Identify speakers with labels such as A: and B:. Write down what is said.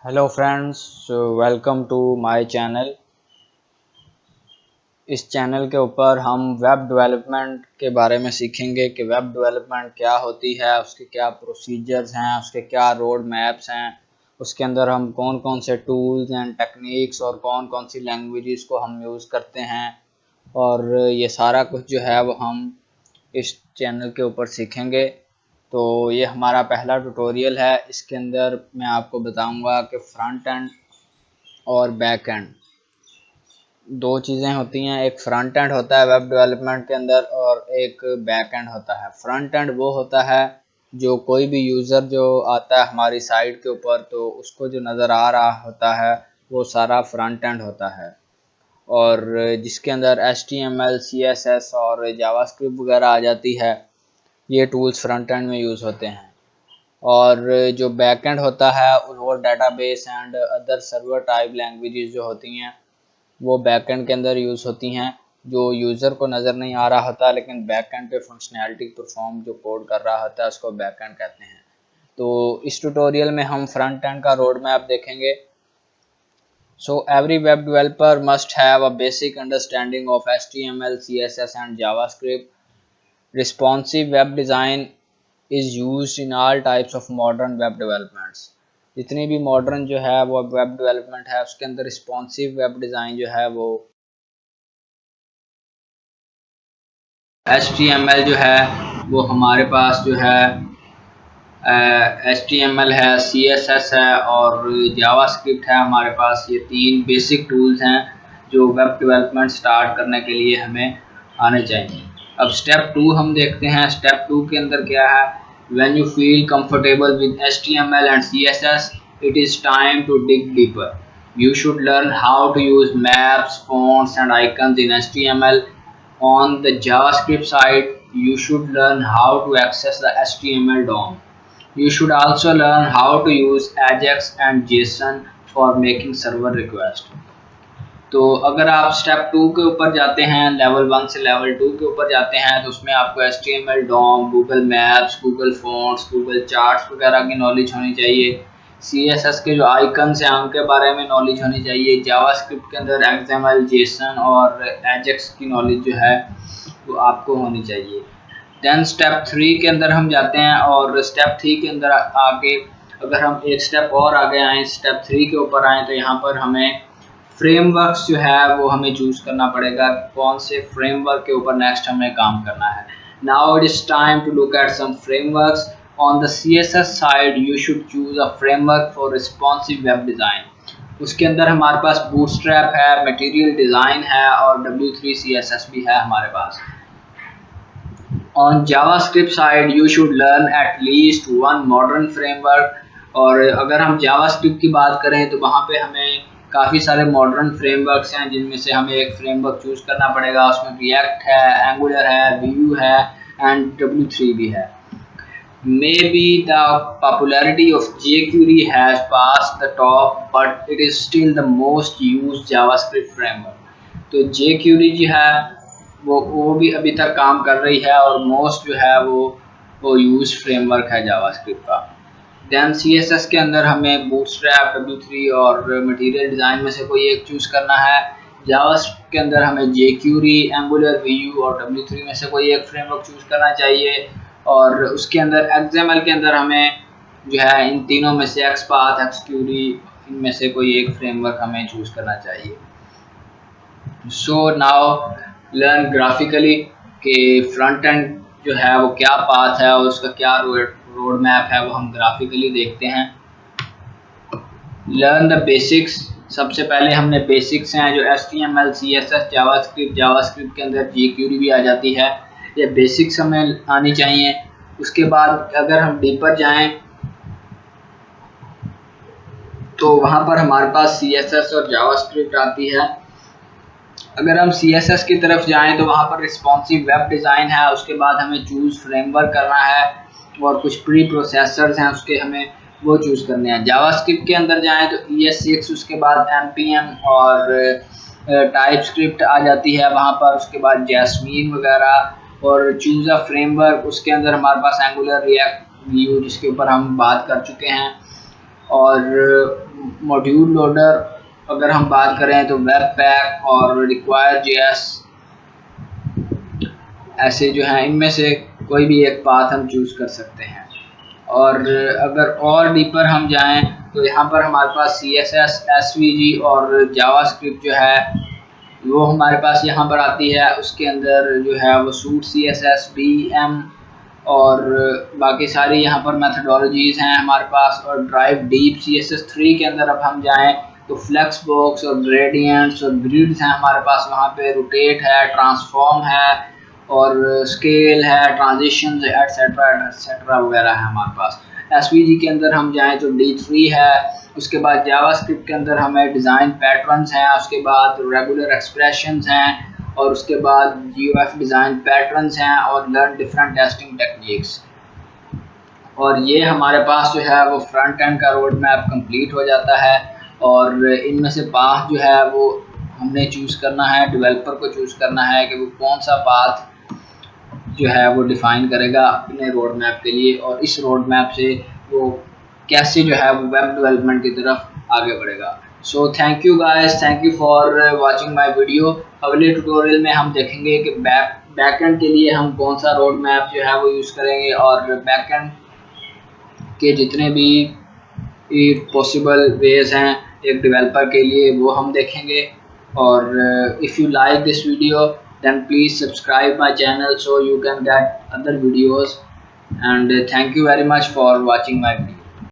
A: Hello friends, welcome to my channel. इस channel के ऊपर हम वेब डेवलपमेंट के बारे में सीखेंगे कि वेब डेवलपमेंट क्या होती है, उसके क्या प्रोसीजर्स हैं, उसके क्या रोड मैप्स हैं, उसके अंदर हम कौन कौन से टूल्स एंड टेक्निक्स और कौन कौन सी लैंग्वेजेस को हम यूज़ करते हैं। और ये सारा कुछ जो है वो हम इस चैनल के ऊपर सीखेंगे। तो ये हमारा पहला ट्यूटोरियल है। इसके अंदर मैं आपको बताऊंगा कि फ्रंट एंड और बैक एंड दो चीज़ें होती हैं। एक फ्रंट एंड होता है वेब डेवलपमेंट के अंदर और एक बैक एंड होता है। फ्रंट एंड वो होता है जो कोई भी यूज़र जो आता है हमारी साइट के ऊपर तो उसको जो नज़र आ रहा होता है वो सारा फ्रंट एंड होता है, और जिसके अंदर HTML, CSS और जावास्क्रिप्ट वगैरह आ जाती है। ये टूल्स फ्रंट एंड में यूज़ होते हैं। और जो बैक एंड होता है वो database and other server type languages जो होती हैं वो बैकएंड के अंदर यूज़ होती हैं, जो यूज़र को नज़र नहीं आ रहा होता लेकिन बैकएंड पे फंक्शनैलिटी परफॉर्म जो कोड कर रहा होता है उसको बैकएंड कहते हैं। तो इस ट्यूटोरियल में हम फ्रंट एंड का रोड मैप देखेंगे। So every web developer must have a basic understanding of HTML, CSS and JavaScript. Responsive web design is used in all types of modern web developments. जितनी भी modern जो है वो web development है उसके अंदर responsive web design जो है वो HTML जो है वो हमारे पास जो है HTML है, CSS है और जावास्क्रिप्ट है हमारे पास। ये तीन बेसिक टूल्स हैं जो वेब डेवलपमेंट स्टार्ट करने के लिए हमें आने चाहिए। अब स्टेप 2 हम देखते हैं। स्टेप 2 के अंदर क्या है? When you feel comfortable with HTML and CSS, it is time to dig deeper. You should learn how to use maps, fonts and icons in HTML. On the JavaScript side, you should learn how to access the HTML DOM. You should also learn how to use Ajax and JSON for making server request. तो अगर आप step 2 के ऊपर जाते हैं, level 1 से level 2 के ऊपर जाते हैं, तो उसमें आपको HTML DOM, Google maps, Google fonts, Google charts वगैरह की नॉलेज होनी चाहिए। CSS के जो आइकन्स हैं उनके बारे में नॉलेज होनी चाहिए। जावास्क्रिप्ट के अंदर XML, JSON और Ajax की नॉलेज जो है वो आपको होनी चाहिए। देन स्टेप 3 के अंदर हम जाते हैं और स्टेप 3 के अंदर आगे अगर हम एक स्टेप और आगे आए, स्टेप 3 के ऊपर आए, तो यहाँ पर हमें फ्रेमवर्क्स जो है वो हमें चूज करना पड़ेगा। कौन से फ्रेमवर्क के ऊपर नेक्स्ट हमें काम करना है। Now it is time to look at some frameworks. On the CSS side you should choose a framework for responsive web design. उसके अंदर हमारे पास बूटस्ट्रैप है, मटेरियल डिज़ाइन है और W3 CSS भी है हमारे पास। On JavaScript side, you should learn at least one modern framework। और अगर हम JavaScript की बात करें तो वहाँ पे हमें काफ़ी सारे मॉडर्न फ्रेमवर्क्स हैं जिनमें से हमें एक फ्रेमवर्क चूज़ करना पड़ेगा। उसमें React है, Angular है, Vue है एंड W3 भी है। Maybe the popularity of jQuery has passed the top, but it is still the most used JavaScript framework। तो jQuery जो है वो भी अभी तक काम कर रही है और मोस्ट जो है वो यूज फ्रेमवर्क है जावास्क्रिप्ट का। देन CSS के अंदर हमें बूटस्ट्रैप, W3 और मटेरियल डिज़ाइन में से कोई एक चूज़ करना है। जावास्क्रिप्ट के अंदर हमें jQuery, Angular, Vue और W3 में से कोई एक फ्रेमवर्क चूज़ करना चाहिए। और उसके अंदर XML के अंदर हमें जो है इन तीनों में से XPath, XQuery इनमें से कोई एक फ्रेमवर्क हमें चूज़ करना चाहिए। सो नाउ लर्न ग्राफिकली कि फ्रंट एंड जो है वो क्या पाथ है और उसका क्या रोड मैप है, वो हम ग्राफिकली देखते हैं। Learn the basics. सबसे पहले हमने बेसिक्स हैं जो HTML, CSS, जावास्क्रिप्ट के अंदर jQuery भी आ जाती है। ये बेसिक्स हमें आनी चाहिए। उसके बाद अगर हम डीपर जाएं तो वहाँ पर हमारे पास CSS और जावास्क्रिप्ट आती है। अगर हम CSS की तरफ जाएं तो वहाँ पर रिस्पॉन्सिव वेब डिज़ाइन है। उसके बाद हमें चूज़ फ्रेमवर्क करना है और कुछ प्री प्रोसेसर्स हैं उसके हमें वो चूज़ करने हैं। जावास्क्रिप्ट के अंदर जाएं तो ES6, उसके बाद NPM और टाइपस्क्रिप्ट आ जाती है वहाँ पर। उसके बाद जैस्मीन वगैरह और चूज़ अ फ्रेमवर्क। उसके अंदर हमारे पास एंगुलर, रिएक्ट, Vue जिसके ऊपर हम बात कर चुके हैं। और मॉड्यूल लोडर अगर हम बात करें तो वेब पैक और रिक्वायर JS, ऐसे जो हैं इनमें से कोई भी एक पाथ हम चूज़ कर सकते हैं। और अगर और डीपर हम जाएं तो यहाँ पर हमारे पास CSS, SVG और जावास्क्रिप्ट जो है वो हमारे पास यहाँ पर आती है। उसके अंदर जो है वो सूट CSS, VM और बाकी सारी यहाँ पर मेथडोलॉजीज़ हैं हमारे पास। और ड्राइव डीप CSS3 के अंदर अब हम जाएं तो फ्लेक्स बॉक्स और ग्रेडियंट्स और ग्रिड्स हैं हमारे पास। वहाँ पे रोटेट है, ट्रांसफॉर्म है और स्केल है, ट्रांजिशंस एटसेट्रा एटसेट्रा वगैरह है हमारे पास। SVG के अंदर हम जाएं तो D3 है। उसके बाद जावास्क्रिप्ट के अंदर हमें डिज़ाइन पैटर्न्स हैं, उसके बाद रेगुलर एक्सप्रेशंस हैं और उसके बाद GUF डिज़ाइन पैटर्न्स हैं और लर्न डिफरेंट टेस्टिंग टेक्निक्स। और ये हमारे पास जो है वो फ्रंट एंड का रोड मैप कंप्लीट हो जाता है। और इनमें से पाथ जो है वो हमने चूज़ करना है, डेवलपर को चूज़ करना है कि वो कौन सा पाथ जो है वो डिफ़ाइन करेगा अपने रोड मैप के लिए, और इस रोड मैप से वो कैसे जो है वो वेब डेवलपमेंट की तरफ आगे बढ़ेगा। So thank you guys, thank you for watching my video. अगले ट्यूटोरियल में हम देखेंगे कि बैकएंड के लिए हम कौन सा रोड मैप जो है वो यूज़ करेंगे और बैकएंड के जितने भी पॉसिबल वेज हैं एक डेवलपर के लिए वो हम देखेंगे। और if you like this video then please subscribe my channel so you can get other videos, and thank you very much for watching my video.